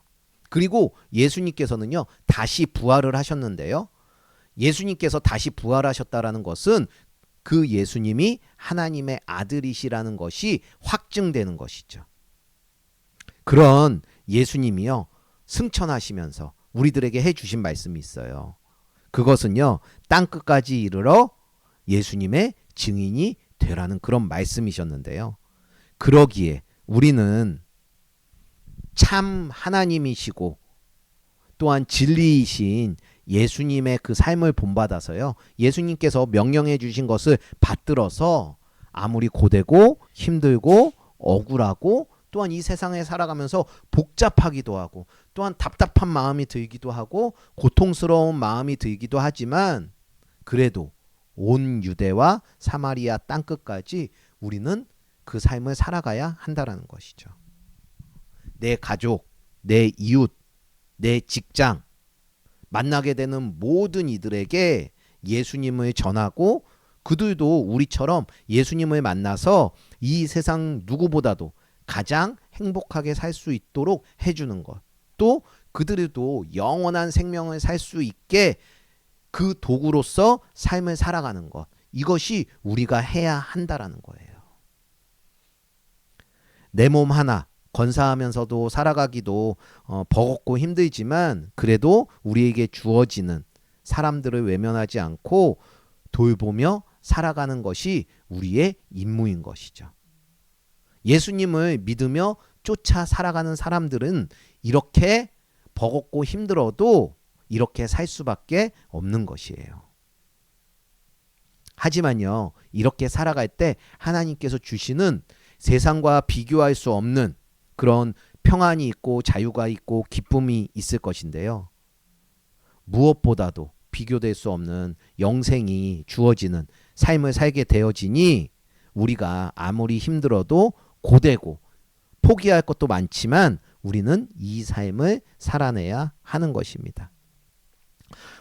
그리고 예수님께서는요, 다시 부활을 하셨는데요. 예수님께서 다시 부활하셨다라는 것은 그 예수님이 하나님의 아들이시라는 것이 확증되는 것이죠. 그런 예수님이요, 승천하시면서 우리들에게 해주신 말씀이 있어요. 그것은요, 땅끝까지 이르러 예수님의 증인이 되라는 그런 말씀이셨는데요. 그러기에 우리는 참 하나님이시고 또한 진리이신 예수님의 그 삶을 본받아서요, 예수님께서 명령해 주신 것을 받들어서 아무리 고되고 힘들고 억울하고 또한 이 세상에 살아가면서 복잡하기도 하고 또한 답답한 마음이 들기도 하고 고통스러운 마음이 들기도 하지만 그래도 온 유대와 사마리아 땅끝까지 우리는 그 삶을 살아가야 한다라는 것이죠. 내 가족, 내 이웃, 내 직장, 만나게 되는 모든 이들에게 예수님을 전하고 그들도 우리처럼 예수님을 만나서 이 세상 누구보다도 가장 행복하게 살 수 있도록 해주는 것, 또 그들도 영원한 생명을 살 수 있게 그 도구로서 삶을 살아가는 것, 이것이 우리가 해야 한다라는 거예요. 내 몸 하나 건사하면서도 살아가기도 버겁고 힘들지만 그래도 우리에게 주어지는 사람들을 외면하지 않고 돌보며 살아가는 것이 우리의 임무인 것이죠. 예수님을 믿으며 쫓아 살아가는 사람들은 이렇게 버겁고 힘들어도 이렇게 살 수밖에 없는 것이에요. 하지만요, 이렇게 살아갈 때 하나님께서 주시는 세상과 비교할 수 없는 그런 평안이 있고 자유가 있고 기쁨이 있을 것인데요. 무엇보다도 비교될 수 없는 영생이 주어지는 삶을 살게 되어지니 우리가 아무리 힘들어도 고되고 포기할 것도 많지만 우리는 이 삶을 살아내야 하는 것입니다.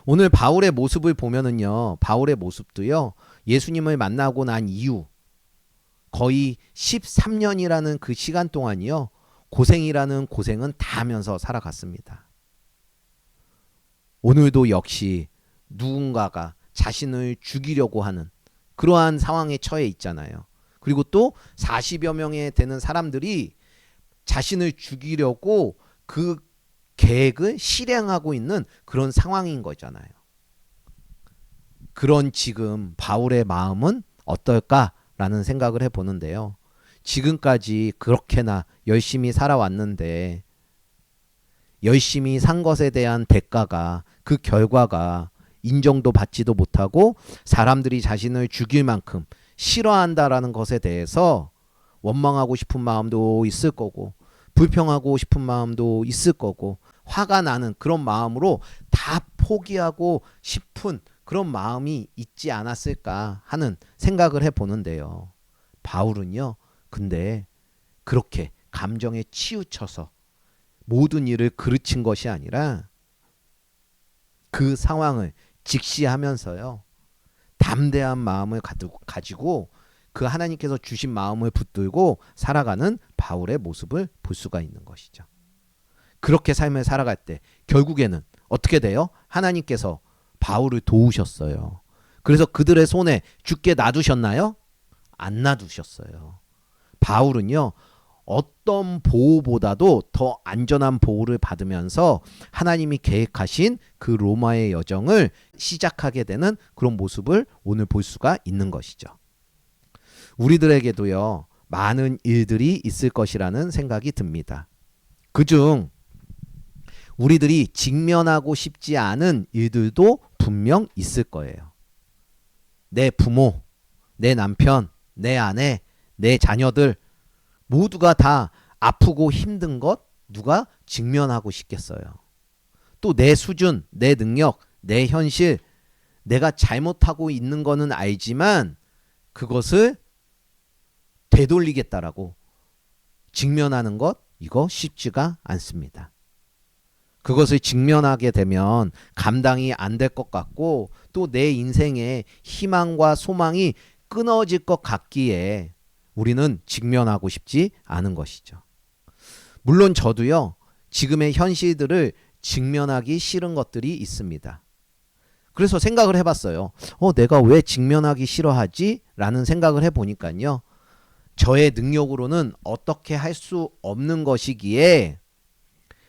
오늘 바울의 모습을 보면은요, 바울의 모습도요, 예수님을 만나고 난 이후 거의 13년이라는 그 시간 동안이요, 고생이라는 고생은 다 하면서 살아갔습니다. 오늘도 역시 누군가가 자신을 죽이려고 하는 그러한 상황에 처해 있잖아요. 그리고 또 40여 명에 되는 사람들이 자신을 죽이려고 그 계획을 실행하고 있는 그런 상황인 거잖아요. 그런 지금 바울의 마음은 어떨까라는 생각을 해보는데요. 지금까지 그렇게나 열심히 살아왔는데 열심히 산 것에 대한 대가가, 그 결과가 인정도 받지도 못하고 사람들이 자신을 죽일 만큼 싫어한다라는 것에 대해서 원망하고 싶은 마음도 있을 거고 불평하고 싶은 마음도 있을 거고 화가 나는 그런 마음으로 다 포기하고 싶은 그런 마음이 있지 않았을까 하는 생각을 해보는데요. 바울은요, 근데 그렇게 감정에 치우쳐서 모든 일을 그르친 것이 아니라 그 상황을 직시하면서요, 담대한 마음을 가지고 그 하나님께서 주신 마음을 붙들고 살아가는 바울의 모습을 볼 수가 있는 것이죠. 그렇게 삶을 살아갈 때 결국에는 어떻게 돼요? 하나님께서 바울을 도우셨어요. 그래서 그들의 손에 죽게 놔두셨나요? 안 놔두셨어요. 바울은요, 어떤 보호보다도 더 안전한 보호를 받으면서 하나님이 계획하신 그 로마의 여정을 시작하게 되는 그런 모습을 오늘 볼 수가 있는 것이죠. 우리들에게도요, 많은 일들이 있을 것이라는 생각이 듭니다. 그중 우리들이 직면하고 싶지 않은 일들도 분명 있을 거예요. 내 부모, 내 남편, 내 아내, 내 자녀들 모두가 다 아프고 힘든 것 누가 직면하고 싶겠어요. 또 내 수준, 내 능력, 내 현실, 내가 잘못하고 있는 거는 알지만 그것을 되돌리겠다라고 직면하는 것, 이거 쉽지가 않습니다. 그것을 직면하게 되면 감당이 안 될 것 같고 또 내 인생의 희망과 소망이 끊어질 것 같기에 우리는 직면하고 싶지 않은 것이죠. 물론 저도요, 지금의 현실들을 직면하기 싫은 것들이 있습니다. 그래서 생각을 해봤어요. 내가 왜 직면하기 싫어하지? 라는 생각을 해보니까요, 저의 능력으로는 어떻게 할 수 없는 것이기에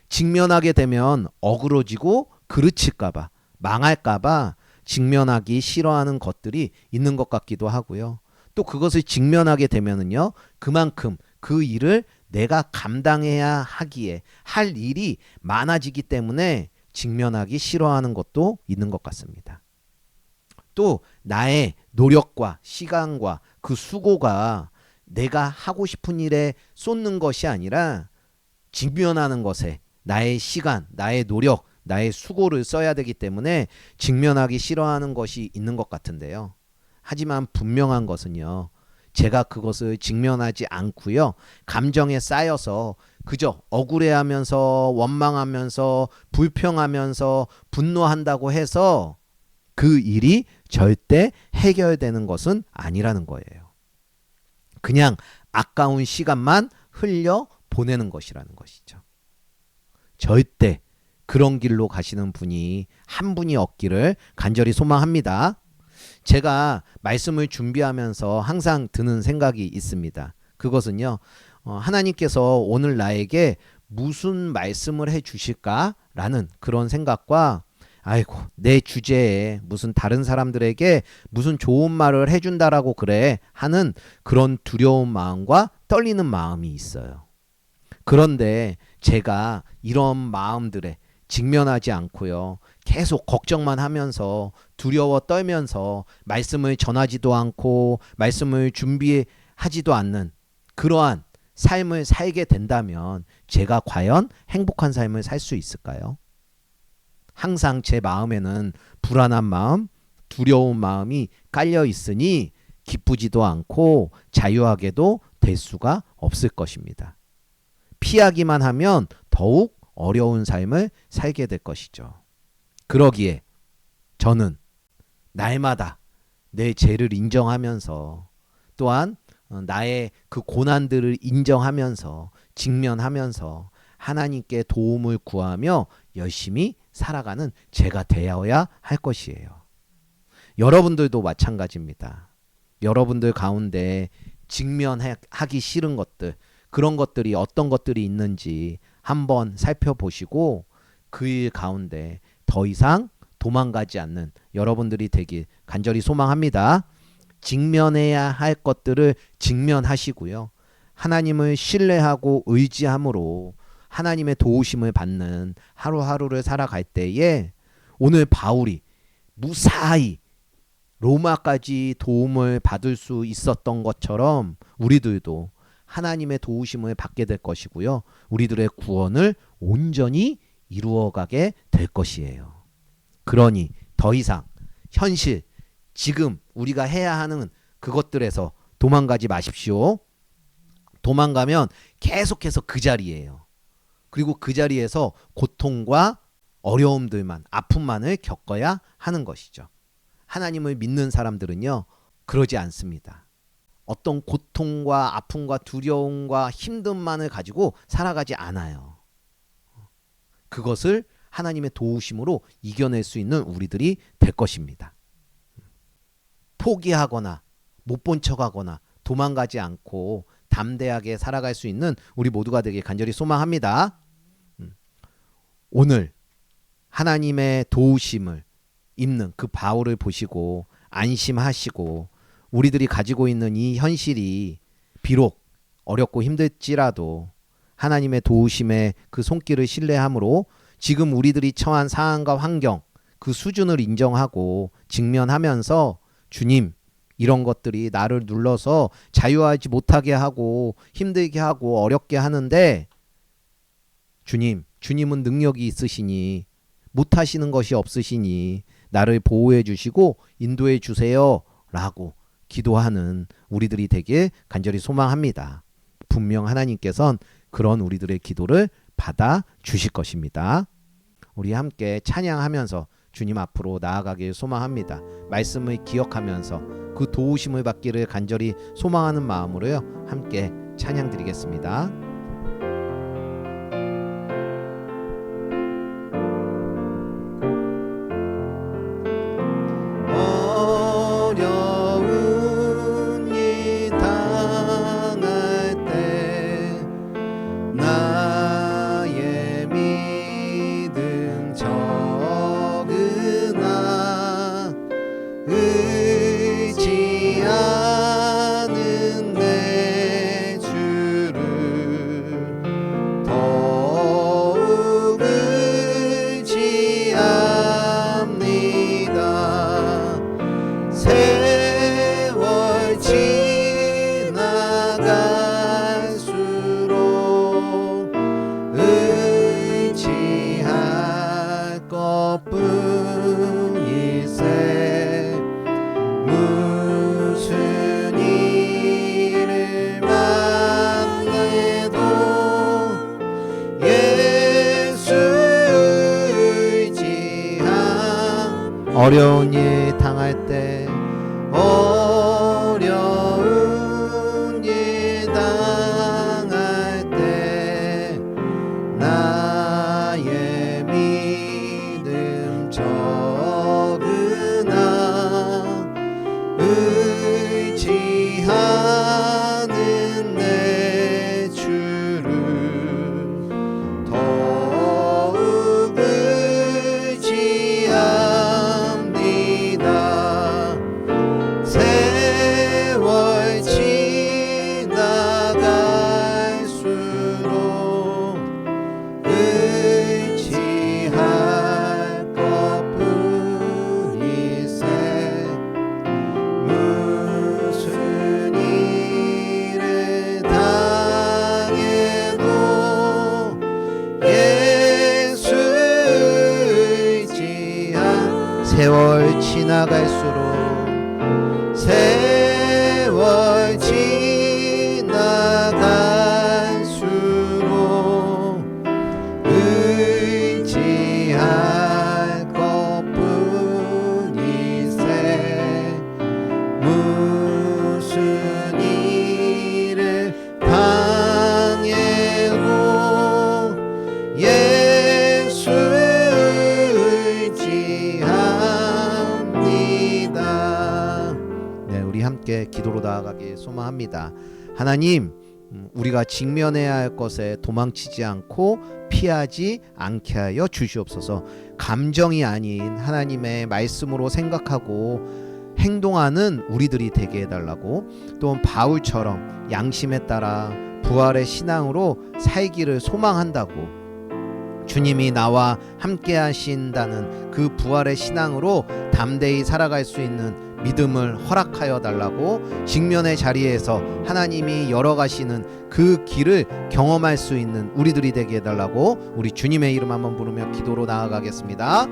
직면하게 되면 어그러지고 그르칠까봐, 망할까봐 직면하기 싫어하는 것들이 있는 것 같기도 하고요. 또 그것을 직면하게 되면은요, 그만큼 그 일을 내가 감당해야 하기에 할 일이 많아지기 때문에 직면하기 싫어하는 것도 있는 것 같습니다. 또 나의 노력과 시간과 그 수고가 내가 하고 싶은 일에 쏟는 것이 아니라 직면하는 것에 나의 시간, 나의 노력, 나의 수고를 써야 되기 때문에 직면하기 싫어하는 것이 있는 것 같은데요. 하지만 분명한 것은요, 제가 그것을 직면하지 않고요, 감정에 쌓여서 그저 억울해하면서 원망하면서 불평하면서 분노한다고 해서 그 일이 절대 해결되는 것은 아니라는 거예요. 그냥 아까운 시간만 흘려 보내는 것이라는 것이죠. 절대 그런 길로 가시는 분이 한 분이 없기를 간절히 소망합니다. 제가 말씀을 준비하면서 항상 드는 생각이 있습니다. 그것은요, 하나님께서 오늘 나에게 무슨 말씀을 해 주실까라는 그런 생각과 아이고, 내 주제에 무슨 다른 사람들에게 무슨 좋은 말을 해준다라고 그래 하는 그런 두려운 마음과 떨리는 마음이 있어요. 그런데 제가 이런 마음들에 직면하지 않고요. 계속 걱정만 하면서 두려워 떨면서 말씀을 전하지도 않고 말씀을 준비하지도 않는 그러한 삶을 살게 된다면 제가 과연 행복한 삶을 살 수 있을까요? 항상 제 마음에는 불안한 마음, 두려운 마음이 깔려 있으니 기쁘지도 않고 자유하게도 될 수가 없을 것입니다. 피하기만 하면 더욱 어려운 삶을 살게 될 것이죠. 그러기에 저는 날마다 내 죄를 인정하면서 또한 나의 그 고난들을 인정하면서 직면하면서 하나님께 도움을 구하며 열심히 살아가는 제가 되어야 할 것이에요. 여러분들도 마찬가지입니다. 여러분들 가운데 직면하기 싫은 것들, 그런 것들이 어떤 것들이 있는지 한번 살펴보시고 그 일 가운데 더 이상 도망가지 않는 여러분들이 되길 간절히 소망합니다. 직면해야 할 것들을 직면하시고요. 하나님을 신뢰하고 의지함으로 하나님의 도우심을 받는 하루하루를 살아갈 때에 오늘 바울이 무사히 로마까지 도움을 받을 수 있었던 것처럼 우리들도 하나님의 도우심을 받게 될 것이고요. 우리들의 구원을 온전히 이루어가게 될 것이에요. 그러니 더 이상 현실, 지금 우리가 해야 하는 그것들에서 도망가지 마십시오. 도망가면 계속해서 그 자리예요. 그리고 그 자리에서 고통과 어려움들만, 아픔만을 겪어야 하는 것이죠. 하나님을 믿는 사람들은요, 그러지 않습니다. 어떤 고통과 아픔과 두려움과 힘듦만을 가지고 살아가지 않아요. 그것을 하나님의 도우심으로 이겨낼 수 있는 우리들이 될 것입니다. 포기하거나 못 본 척하거나 도망가지 않고 담대하게 살아갈 수 있는 우리 모두가 되길 간절히 소망합니다. 오늘 하나님의 도우심을 입는 그 바울을 보시고 안심하시고 우리들이 가지고 있는 이 현실이 비록 어렵고 힘들지라도 하나님의 도우심의 그 손길을 신뢰함으로 지금 우리들이 처한 상황과 환경 그 수준을 인정하고 직면하면서 주님, 이런 것들이 나를 눌러서 자유하지 못하게 하고 힘들게 하고 어렵게 하는데 주님은 능력이 있으시니 못하시는 것이 없으시니 나를 보호해 주시고 인도해 주세요 라고 기도하는 우리들이 되길 간절히 소망합니다. 분명 하나님께서는 그런 우리들의 기도를 받아 주실 것입니다. 우리 함께 찬양하면서 주님 앞으로 나아가길 소망합니다. 말씀을 기억하면서 그 도우심을 받기를 간절히 소망하는 마음으로요. 함께 찬양 드리겠습니다. 어려운 일 당할 때 나의 믿음 적으나 의지하는 내 주를 더욱 의지합니다. 세월 지나갈수록 의지할 것뿐일세. 무슨 일을 만나도 예수 의지함. 어려운 일 당할 때 어려운 일 당할 때 나의 믿음 적으나 의지하는 내 주를 더욱 의지합니다. 지나갈수록 세월 지나갈수록 의지할 것뿐이세 무슨 일을 당해도 예수 의지합니다. 네, 우리 함께 기도로 나아가길 소망합니다. 하나님, 우리가 직면해야 할 것에 도망치지 않고 피하지 않게 하여 주시옵소서. 감정이 아닌 하나님의 말씀으로 생각하고 행동하는 우리들이 되게 해달라고, 또 바울처럼 양심에 따라 부활의 신앙으로 살기를 소망한다고, 주님이 나와 함께 하신다는 그 부활의 신앙으로 담대히 살아갈 수 있는 믿음을 허락하여 달라고, 직면의 자리에서 하나님이 열어가시는 그 길을 경험할 수 있는 우리들이 되게 해달라고, 우리 주님의 이름 한번 부르며 기도로 나아가겠습니다.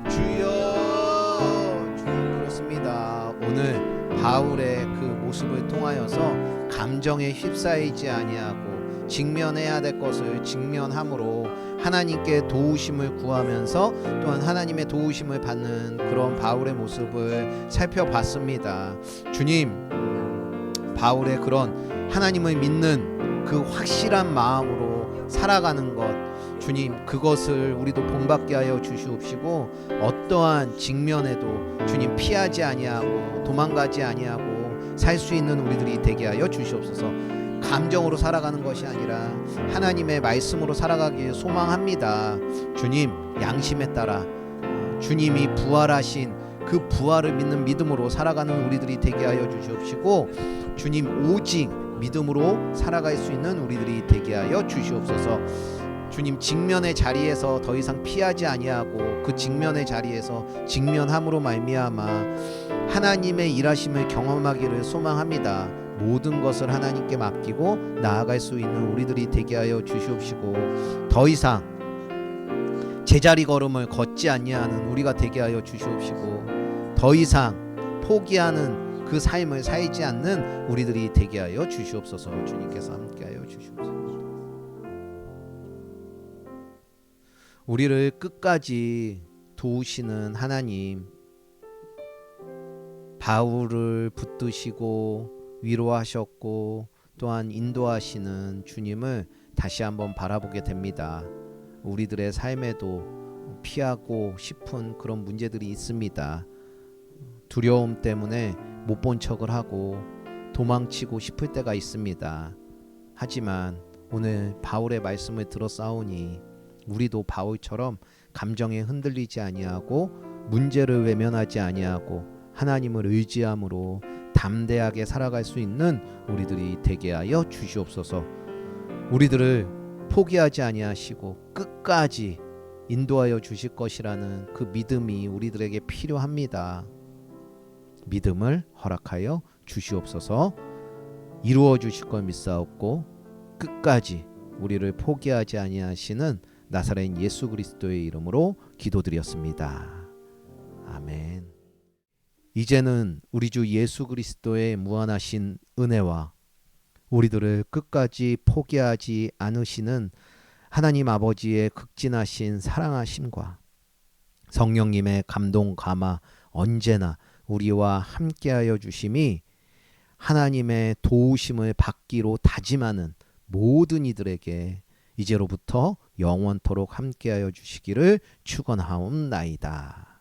주여, 주님 그렇습니다. 오늘 바울의 그 모습을 통하여서 감정에 휩싸이지 아니하고 직면해야 될 것을 직면함으로 하나님께 도우심을 구하면서 또한 하나님의 도우심을 받는 그런 바울의 모습을 살펴봤습니다. 주님, 바울의 그런 하나님을 믿는 그 확실한 마음으로 살아가는 것, 주님 그것을 우리도 본받게 하여 주시옵시고, 어떠한 직면에도 주님 피하지 아니하고 도망가지 아니하고 살 수 있는 우리들이 되게 하여 주시옵소서. 감정으로 살아가는 것이 아니라 하나님의 말씀으로 살아가길 소망합니다. 주님, 양심에 따라 주님이 부활하신 그 부활을 믿는 믿음으로 살아가는 우리들이 되게 하여 주시옵시고, 주님 오직 믿음으로 살아갈 수 있는 우리들이 되게 하여 주시옵소서. 주님, 직면의 자리에서 더 이상 피하지 아니하고 그 직면의 자리에서 직면함으로 말미암아 하나님의 일하심을 경험하기를 소망합니다. 모든 것을 하나님께 맡기고 나아갈 수 있는 우리들이 되게 하여 주시옵시고, 더 이상 제자리 걸음을 걷지 아니하는 우리가 되게 하여 주시옵시고, 더 이상 포기하는 그 삶을 살지 않는 우리들이 되게 하여 주시옵소서. 주님께서 함께 하여 주시옵소서. 우리를 끝까지 도우시는 하나님, 바울을 붙드시고 위로하셨고 또한 인도하시는 주님을 다시 한번 바라보게 됩니다. 우리들의 삶에도 피하고 싶은 그런 문제들이 있습니다. 두려움 때문에 못 본 척을 하고 도망치고 싶을 때가 있습니다. 하지만 오늘 바울의 말씀을 들었사오니 우리도 바울처럼 감정에 흔들리지 아니하고 문제를 외면하지 아니하고 하나님을 의지함으로 담대하게 살아갈 수 있는 우리들이 되게 하여 주시옵소서. 우리들을 포기하지 아니하시고 끝까지 인도하여 주실 것이라는 그 믿음이 우리들에게 필요합니다. 믿음을 허락하여 주시옵소서. 이루어 주실 걸 믿사옵고 끝까지 우리를 포기하지 아니하시는 나사렛 예수 그리스도의 이름으로 기도드렸습니다. 아멘. 이제는 우리 주 예수 그리스도의 무한하신 은혜와 우리들을 끝까지 포기하지 않으시는 하나님 아버지의 극진하신 사랑하심과 성령님의 감동 감화 언제나 우리와 함께하여 주심이 하나님의 도우심을 받기로 다짐하는 모든 이들에게 이제로부터 영원토록 함께하여 주시기를 축원하옵나이다.